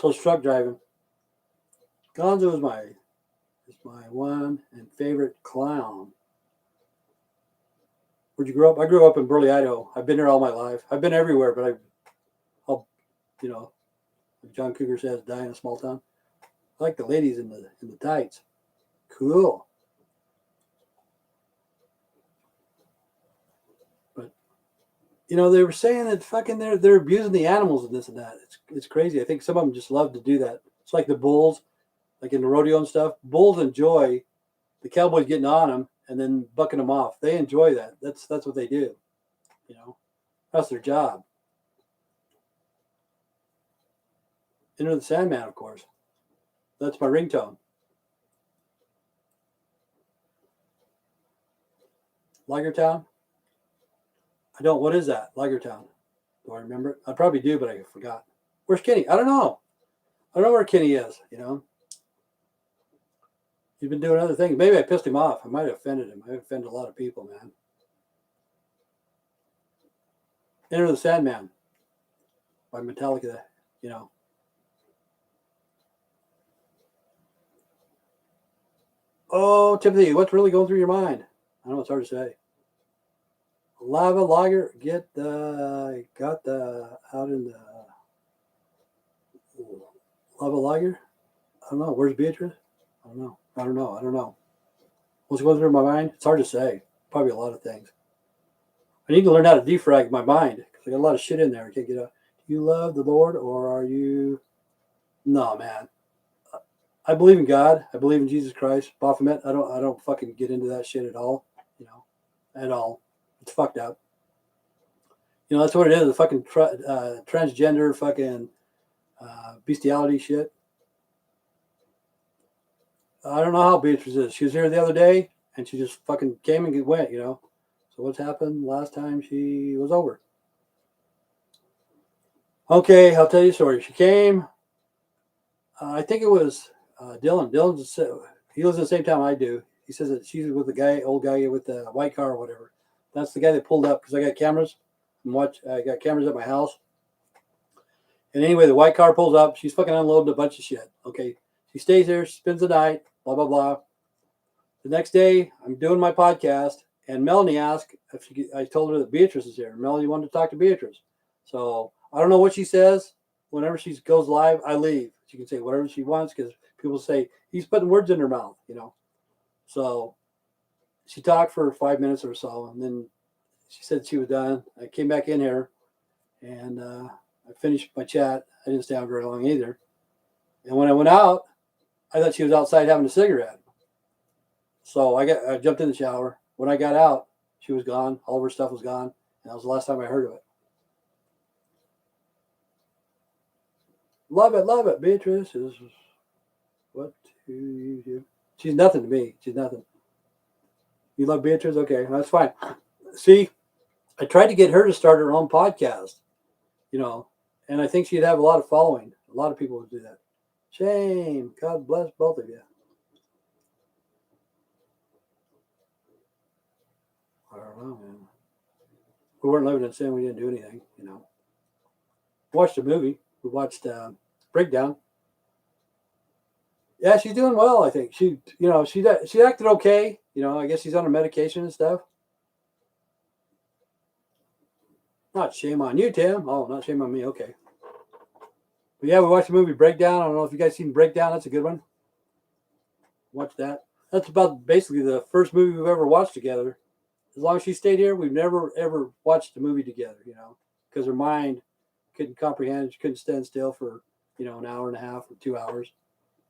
So truck driving. Gonzo is my one and favorite clown. Where'd you grow up? I grew up in Burley, Idaho. I've been there all my life. I've been everywhere, but I'll, you know, like John Cougar says, die in a small town. I like the ladies in the tights. Cool. But you know, they were saying that fucking they're abusing the animals and this and that. It's crazy. I think some of them just love to do that. It's like the bulls, like in the rodeo and stuff. Bulls enjoy the cowboys getting on them and then bucking them off. They enjoy that. That's what they do. You know, that's their job. Enter the Sandman, of course. That's my ringtone. Lagertown? I don't. What is that? Lagertown. Do I remember it? I probably do, but I forgot. Where's Kenny? I don't know. I don't know where Kenny is, you know. He's been doing other things. Maybe I pissed him off. I might have offended him. I offended a lot of people, man. Enter the Sandman by Metallica, you know. Oh, Timothy, what's really going through your mind? I know it's hard to say. Lava Lager, got the out in the Lava Lager. I don't know. Where's Beatrice? I don't know. What's going through my mind? It's hard to say. Probably a lot of things. I need to learn how to defrag my mind because I got a lot of shit in there. I can't get out. Do you love the Lord or are you? No, man. I believe in God. I believe in Jesus Christ. Baphomet. I don't fucking get into that shit at all. You know, at all. It's fucked up. You know, that's what it is. The fucking transgender fucking bestiality shit. I don't know how Beatrice is. She was here the other day and she just fucking came and went, you know. So what's happened last time she was over? Okay, I'll tell you a story. She came. I think it was Dylan. He lives in the same town I do. He says that she's with the old guy with the white car or whatever. That's the guy that pulled up because I got cameras. I got cameras at my house. And anyway, the white car pulls up. She's fucking unloading a bunch of shit. Okay, she stays there. She spends the night. Blah blah blah. The next day, I'm doing my podcast, and Melanie asked if I told her that Beatrice is here. Melanie wanted to talk to Beatrice, so I don't know what she says. Whenever she goes live, I leave. She can say whatever she wants because people say he's putting words in her mouth, you know. So she talked for 5 minutes or so, and then she said she was done. I came back in here, and I finished my chat. I didn't stay on very long either. And when I went out, I thought she was outside having a cigarette. So I jumped in the shower. When I got out, she was gone. All of her stuff was gone. And that was the last time I heard of it. Love it, Beatrice. Is what do you do? She's nothing to me. She's nothing. You love Beatrice? Okay, that's fine. See, I tried to get her to start her own podcast, you know, and I think she'd have a lot of following. A lot of people would do that. Shame. God bless both of you. I don't know, man. We weren't living in sin. We didn't do anything, you know. Watched a movie. We watched Breakdown. Yeah, she's doing well. I think she acted okay. You know, I guess she's on her medication and stuff. Not shame on you, Tim. Oh, not shame on me. Okay. But yeah, we watched the movie Breakdown. I don't know if you guys seen Breakdown. That's a good one. Watch that. That's about basically the first movie we've ever watched together. As long as she stayed here, we've never ever watched a movie together. You know, because her mind couldn't comprehend. She couldn't stand still for an hour and a half or 2 hours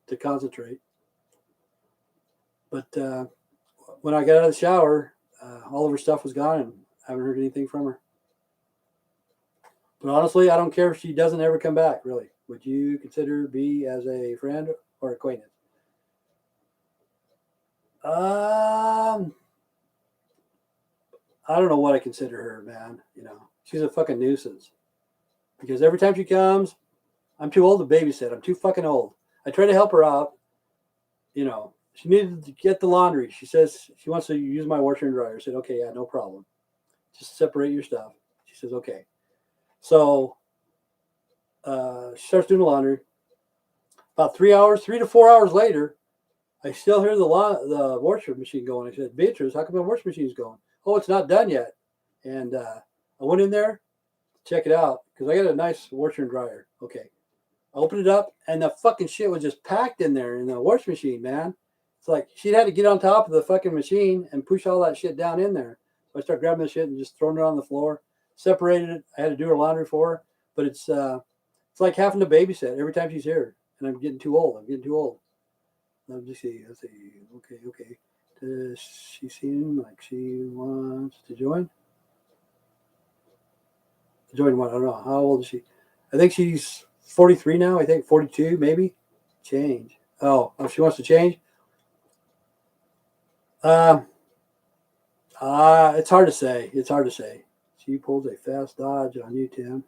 to concentrate. But when I got out of the shower, all of her stuff was gone, and I haven't heard anything from her. But honestly, I don't care if she doesn't ever come back. Really, would you consider B as a friend or acquaintance? I don't know what I consider her, man. You know, she's a fucking nuisance. Because every time she comes, I'm too old to babysit. I'm too fucking old. I try to help her out. You know, she needed to get the laundry. She says she wants to use my washer and dryer. I said, okay, yeah, no problem. Just separate your stuff. She says, okay. So she starts doing the laundry. About 3 to 4 hours later, I still hear the washer machine going. I said, Beatrice, how come the washer machine's going? Oh, it's not done yet. And I went in there to check it out because I got a nice washer and dryer. Okay. I opened it up and the fucking shit was just packed in there in the wash machine, man. It's like she'd had to get on top of the fucking machine and push all that shit down in there. So I started grabbing the shit and just throwing it on the floor, separated it. I had to do her laundry for her, but it's like having to babysit every time she's here, and I'm getting too old. Let me see. Let's see. Okay. Does she seem like she wants to join? Join what? I don't know. How old is she? I think she's 43 now, I think. 42, maybe. Change. Oh, she wants to change? It's hard to say. It's hard to say. She pulls a fast dodge on you, Tim.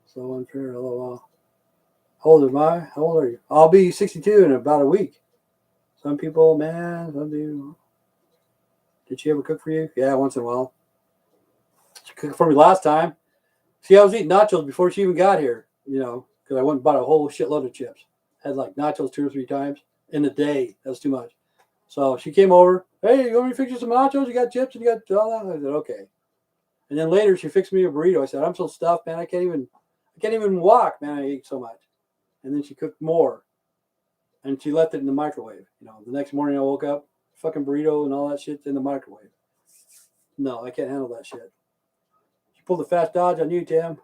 So unfair, LOL. How old am I? How old are you? I'll be 62 in about a week. Some people, man, some do. Did she ever cook for you? Yeah, once in a while. She cooked for me last time. See, I was eating nachos before she even got here, because I went and bought a whole shitload of chips. Had like nachos 2 or 3 times in a day. That's too much. So she came over. Hey, you want me to fix you some nachos? You got chips and you got all that? I said, okay. And then later she fixed me a burrito. I said, I'm so stuffed, man. I can't even walk, man. I ate so much. And then she cooked more. And she left it in the microwave. The next morning I woke up, fucking burrito and all that shit's in the microwave. No, I can't handle that shit. She pulled a fast dodge on you, Tim.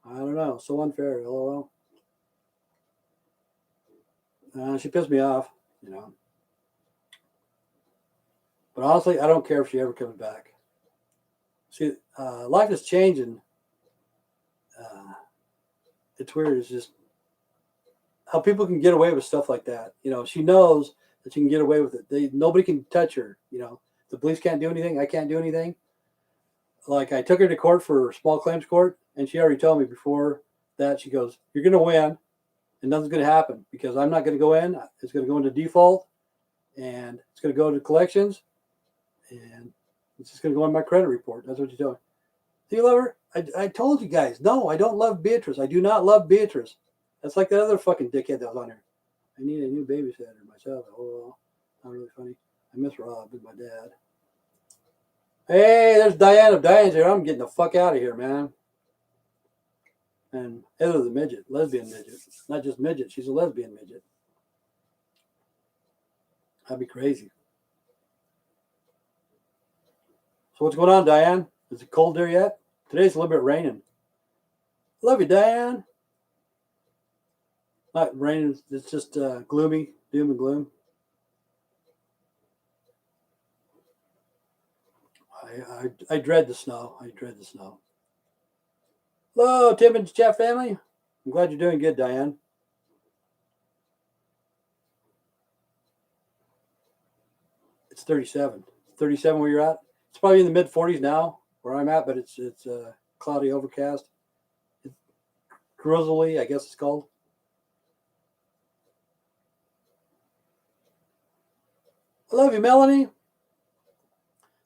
I don't know. So unfair, LOL. She pissed me off, But honestly, I don't care if she ever comes back. See, life is changing. It's weird. It's just how people can get away with stuff like that. She knows that she can get away with it. Nobody can touch her. The police can't do anything. I can't do anything. Like, I took her to court for small claims court, and she already told me before that, she goes, you're going to win, and nothing's going to happen because I'm not going to go in. It's going to go into default, and it's going to go to collections, and it's just going to go on my credit report. That's what you told me. Do you love her? I told you guys, no, I don't love Beatrice. I do not love Beatrice. That's like that other fucking dickhead that was on here. I need a new babysitter myself. Oh, not really funny. I miss Rob with my dad. Hey, there's Diane. If Diane's here, I'm getting the fuck out of here, man. And Heather the midget, lesbian midget. Not just midget, she's a lesbian midget. That'd be crazy. So what's going on, Diane? Is it cold there yet? Today's a little bit raining. Love you, Diane. Not raining, it's just gloomy, doom and gloom. I dread the snow. I dread the snow. Hello, Tim and chat family. I'm glad you're doing good, Diane. It's 37. 37 where you're at? It's probably in the mid-40s now where I'm at, but it's cloudy, overcast. It's drizzly, I guess it's called. I love you, Melanie.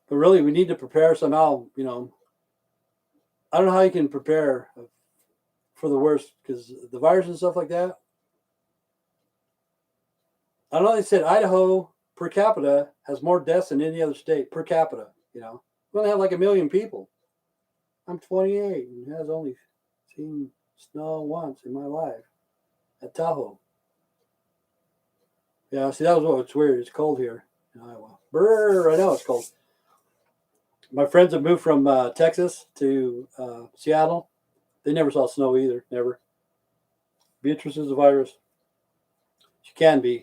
But really, we need to prepare somehow, I don't know how you can prepare for the worst because the virus and stuff like that. I don't know. They said Idaho per capita has more deaths than any other state per capita. We only have like 1 million people. I'm 28 and has only seen snow once in my life at Tahoe. Yeah, see, that was what's weird. It's cold here in Iowa. Brr, I know it's cold. My friends have moved from Texas to Seattle. They never saw snow either. Never. Beatrice is a virus. She can be.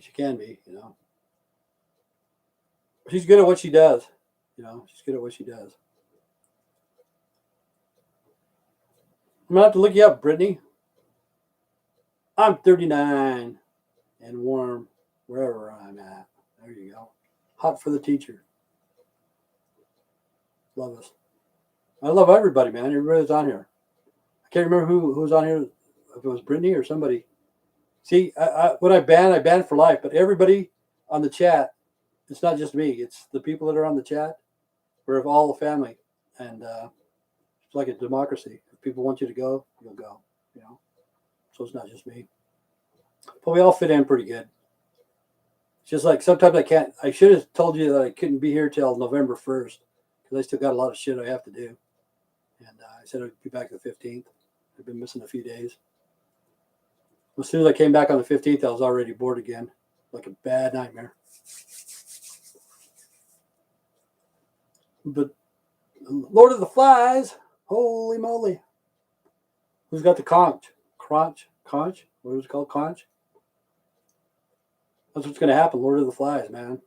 She's good at what she does. She's good at what she does. I'm going to have to look you up, Brittany. I'm 39 and warm wherever I'm at. There you go. Hot for the teacher. Love us. I love everybody, man. Everybody that's on here. I can't remember who was on here. If it was Brittany or somebody. See, when I ban for life. But everybody on the chat, it's not just me. It's the people that are on the chat. We're all the family. And it's like a democracy. If people want you to go, you'll go. So it's not just me. But we all fit in pretty good. It's just like sometimes I can't. I should have told you that I couldn't be here till November 1st because I still got a lot of shit I have to do. And I said I'd be back the 15th. I've been missing a few days. As soon as I came back on the 15th, I was already bored again. Like a bad nightmare. But Lord of the Flies, holy moly. Who's got the conch? Conch? What is it called? Conch? That's what's going to happen, Lord of the Flies, man.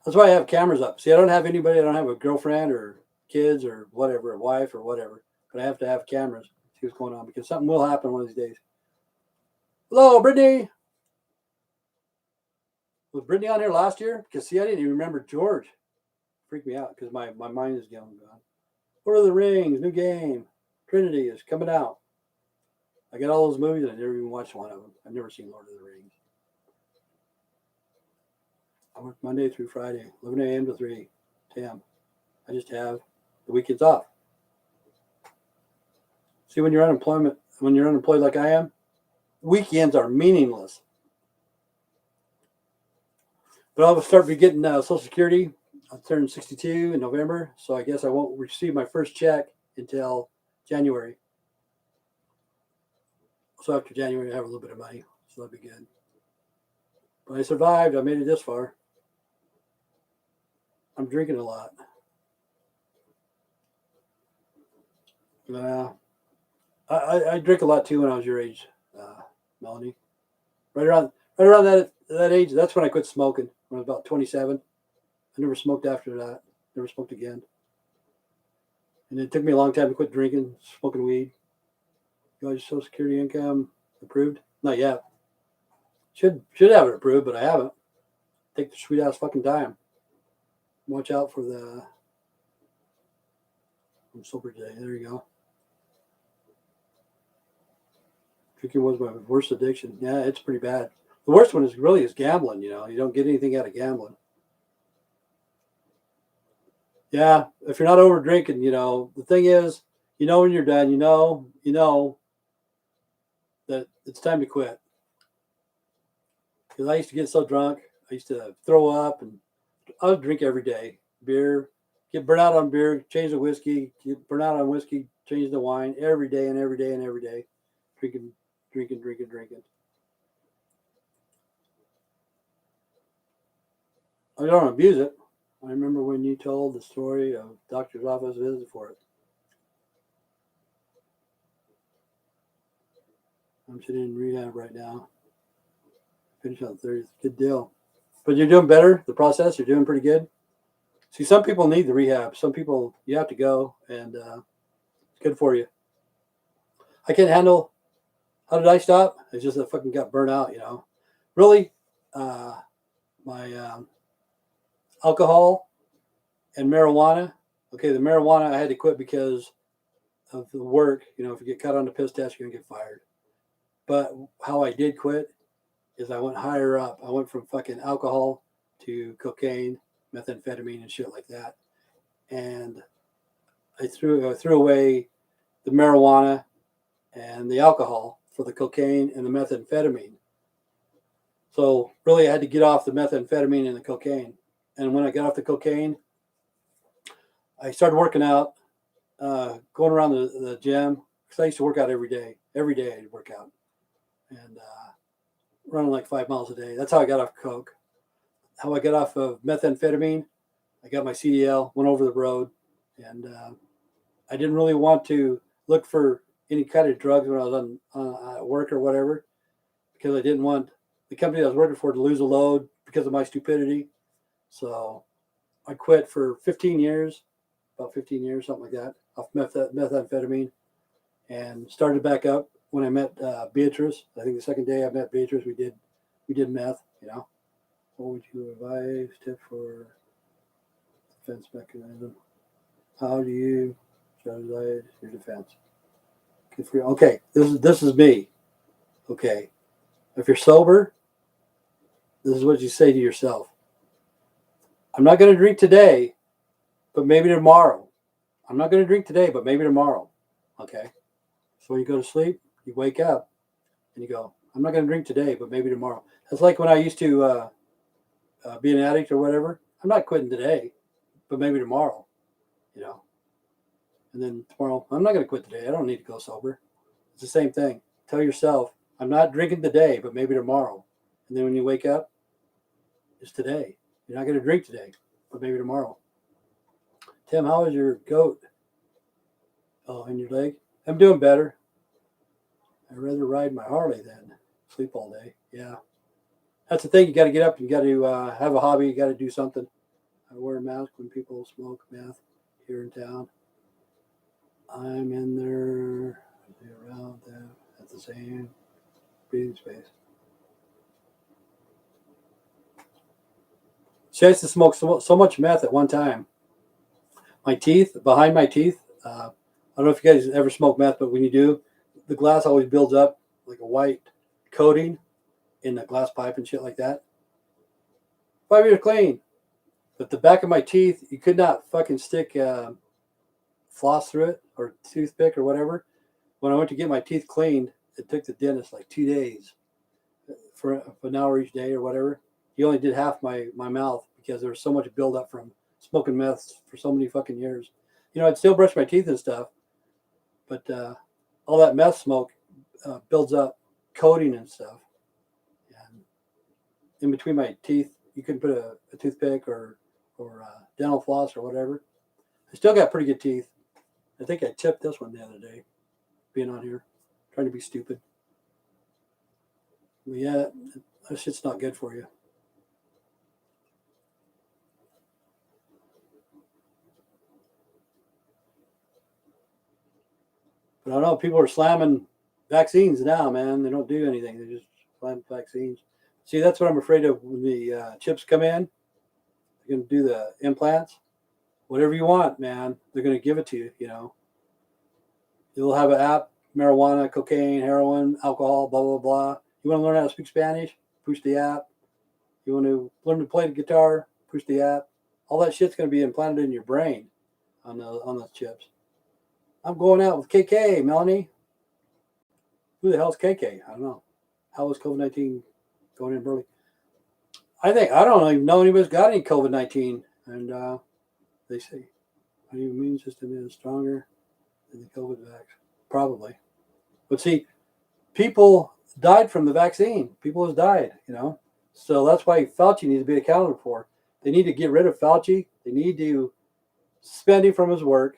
That's why I have cameras up. See, I don't have anybody. I don't have a girlfriend or kids or whatever, a wife or whatever. But I have to have cameras. See what's going on, because something will happen one of these days. Hello, Brittany. Was Brittany on here last year? Because, see, I didn't even remember George. Freaked me out because my mind is gone. Lord of the Rings, new game. Trinity is coming out. I got all those movies and I never even watched one of them. I've never seen Lord of the Rings. I work Monday through Friday, 11 a.m. to 3 p.m. I just have the weekends off. See, when you're unemployed like I am, weekends are meaningless. But I'll start getting Social Security. I'll turn 62 in November, so I guess I won't receive my first check until January. So after January, I have a little bit of money, so that'll be good. But I survived. I made it this far. I'm drinking a lot. I drink a lot too when I was your age, Melanie. Right around that age, that's when I quit smoking. When I was about 27. I never smoked after that. Never smoked again. And it took me a long time to quit drinking, smoking weed. You got your Social Security income approved? Not yet. Should have it approved, but I haven't. Take the sweet ass fucking time. Watch out for the. I'm sober today. There you go. Drinking was my worst addiction. Yeah, it's pretty bad. The worst one is gambling. You know, you don't get anything out of gambling. Yeah, if you're not over drinking, you know, the thing is, you know, when you're done, you know that it's time to quit. Because I used to get so drunk, I used to throw up, and I would drink every day. Beer, get burnt out on beer, change the whiskey, get burnt out on whiskey, change the wine every day and every day and every day. Drinking. I don't abuse it. I remember when you told the story of doctor's office visit for it. I'm sitting in rehab right now. Finish on 30th. Good deal. But you're doing better, the process? You're doing pretty good? See, some people need the rehab. Some people, you have to go, and it's good for you. I can't handle. How did I stop? It's just I fucking got burnt out, you know. Really, my alcohol and marijuana. Okay, the marijuana I had to quit because of the work. You know, if you get caught on the piss test, you're going to get fired. But how I did quit is I went higher up. I went from fucking alcohol to cocaine, methamphetamine, and shit like that. And I threw away the marijuana and the alcohol for the cocaine and the methamphetamine. So really, I had to get off the methamphetamine and the cocaine. And when I got off the cocaine, I started working out, going around the gym, because I used to work out every day. Every day I'd work out. And running like 5 miles a day. That's how I got off coke. How I got off of methamphetamine, I got my CDL, went over the road, and I didn't really want to look for any kind of drugs when I was on at work or whatever, because I didn't want the company I was working for to lose a load because of my stupidity. So I quit for 15 years, about 15 years, something like that, off methamphetamine, and started back up when I met Beatrice. I think the second day I met Beatrice, we did meth, you know. What would you advise? Tip for defense mechanism? How do you strategize your defense? Okay, this is me. Okay, if you're sober, this is what you say to yourself. I'm not going to drink today, but maybe tomorrow. I'm not going to drink today, but maybe tomorrow. Okay, so when you go to sleep, you wake up and you go, I'm not going to drink today, but maybe tomorrow. That's like when I used to be an addict or whatever. I'm not quitting today, but maybe tomorrow, you know. And then tomorrow, I'm not going to quit today. I don't need to go sober. It's the same thing. Tell yourself, I'm not drinking today, but maybe tomorrow. And then when you wake up, it's today. You're not going to drink today, but maybe tomorrow. Tim, how is your goat? Oh, in your leg? I'm doing better. I'd rather ride my Harley than sleep all day. Yeah. That's the thing. You got to get up. You got to have a hobby. You got to do something. I wear a mask when people smoke meth here in town. I'm in there around them at the same breathing space. She used to smoke so much meth at one time. My teeth, behind my teeth, I don't know if you guys ever smoke meth, but when you do, the glass always builds up like a white coating in the glass pipe and shit like that. 5 years clean. But the back of my teeth, you could not fucking stick floss through it or toothpick or whatever. When I went to get my teeth cleaned, it took the dentist like 2 days for an hour each day or whatever. He only did half my mouth because there was so much buildup from smoking meth for so many fucking years. You know, I'd still brush my teeth and stuff, but all that meth smoke builds up coating and stuff. And in between my teeth, you can put a toothpick or dental floss or whatever. I still got pretty good teeth. I think I chipped this one the other day, being on here, trying to be stupid. But yeah, that shit's not good for you. But I don't know, people are slamming vaccines now, man. They don't do anything. They just slam vaccines. See, that's what I'm afraid of when the chips come in. They're going to do the implants. Whatever you want, man, they're going to give it to you, you know. You'll have an app, marijuana, cocaine, heroin, alcohol, blah, blah, blah. You want to learn how to speak Spanish? Push the app. You want to learn to play the guitar? Push the app. All that shit's going to be implanted in your brain on those chips. I'm going out with KK, Melanie. Who the hell's KK? I don't know. How was COVID-19 going in Burley? I don't even know anybody's got any COVID-19. And they say our immune system is stronger than the COVID vaccine. Probably. But see, people died from the vaccine. People have died, you know. So that's why Fauci needs to be accounted for. They need to get rid of Fauci. They need to suspend him from his work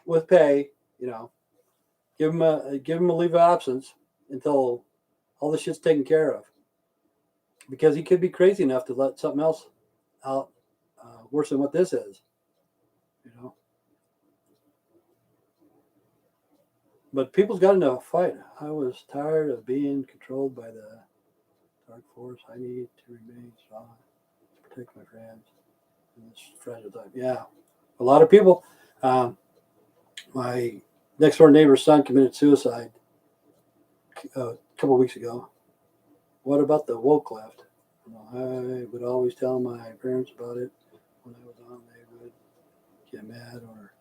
with pay, you know. Give him a leave of absence until all the shit's taken care of. Because he could be crazy enough to let something else out worse than what this is, you know. But people's got into a fight. I was tired of being controlled by the dark force. I need to remain strong to protect my friends in this fragile time. Yeah, a lot of people. My next door neighbor's son committed suicide a couple of weeks ago. What about the woke left? I would always tell my parents about it when I was on. They would get mad or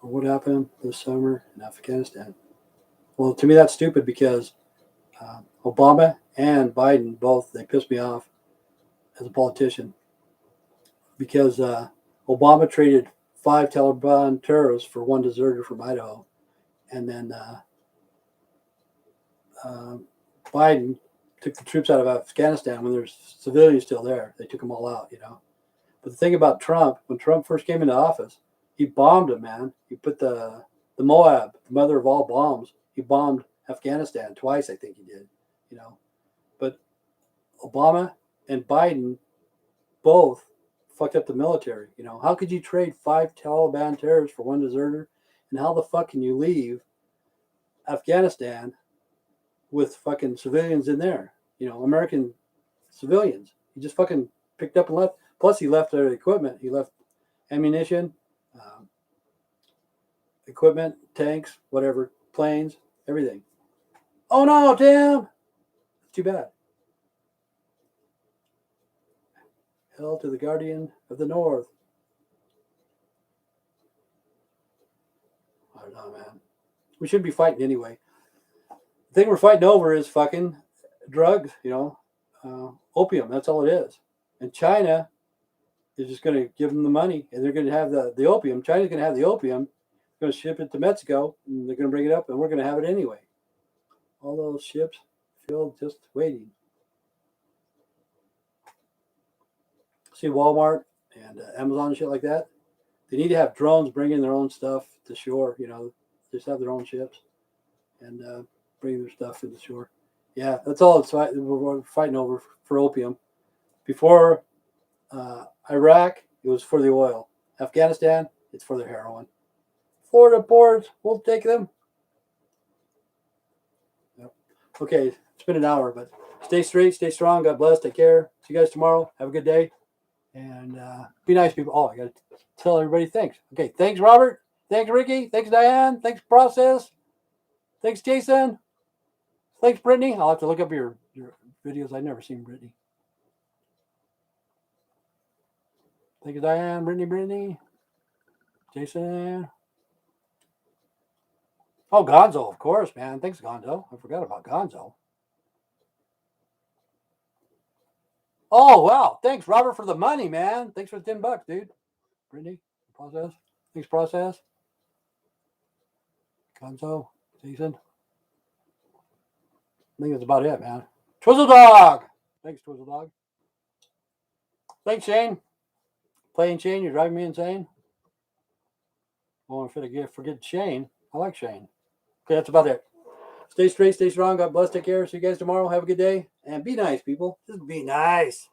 what happened this summer in Afghanistan. Well, to me that's stupid because Obama and Biden both, they pissed me off as a politician because Obama traded 5 Taliban terrorists for 1 deserter from Idaho, and then Biden took the troops out of Afghanistan when there's civilians still there. They took them all out, you know. But the thing about Trump, when Trump first came into office, he bombed them, man. He put the Moab, the mother of all bombs, he bombed Afghanistan twice, I think he did, you know. But Obama and Biden both fucked up the military, you know. How could you trade 5 Taliban terrorists for 1 deserter? And how the fuck can you leave Afghanistan with fucking civilians in there? You know, American civilians. He just fucking picked up and left. Plus, he left their equipment. He left ammunition, equipment, tanks, whatever, planes, everything. Oh no, Tim! Too bad. Hell to the Guardian of the North. I don't know, man. We shouldn't be fighting anyway. The thing we're fighting over is fucking drugs, you know, opium. That's all it is. And China is just going to give them the money, and they're going to have the opium. China's going to have the opium, going to ship it to Mexico, and they're going to bring it up, and we're going to have it anyway. All those ships filled, just waiting. See, Walmart and Amazon and shit like that, they need to have drones bringing their own stuff to shore, you know, just have their own ships and bring their stuff to the shore. Yeah, that's all we're fighting over for opium. Before Iraq, it was for the oil. Afghanistan, it's for their heroin. Florida ports, we'll take them. Yep. Okay, it's been an hour, but stay straight, stay strong. God bless. Take care. See you guys tomorrow. Have a good day. And be nice, people. Oh, I got to tell everybody thanks. Okay, thanks, Robert. Thanks, Ricky. Thanks, Diane. Thanks, Process. Thanks, Jason. Thanks, Brittany. I'll have to look up your videos. I've never seen Brittany. Thank you, Diane. Brittany. Jason. Oh, Gonzo, of course, man. Thanks, Gonzo. I forgot about Gonzo. Oh, wow. Thanks, Robert, for the money, man. Thanks for the $10, dude. Brittany, Process. Thanks, Process. Gonzo, Jason. I think that's about it, man. Twizzle Dog. Thanks, Twizzle Dog. Thanks, Shane. Playing Shane, you're driving me insane. Well, if I forget Shane, I like Shane. Okay, that's about it. Stay straight, stay strong. God bless. Take care. See you guys tomorrow. Have a good day. And be nice, people. Just be nice.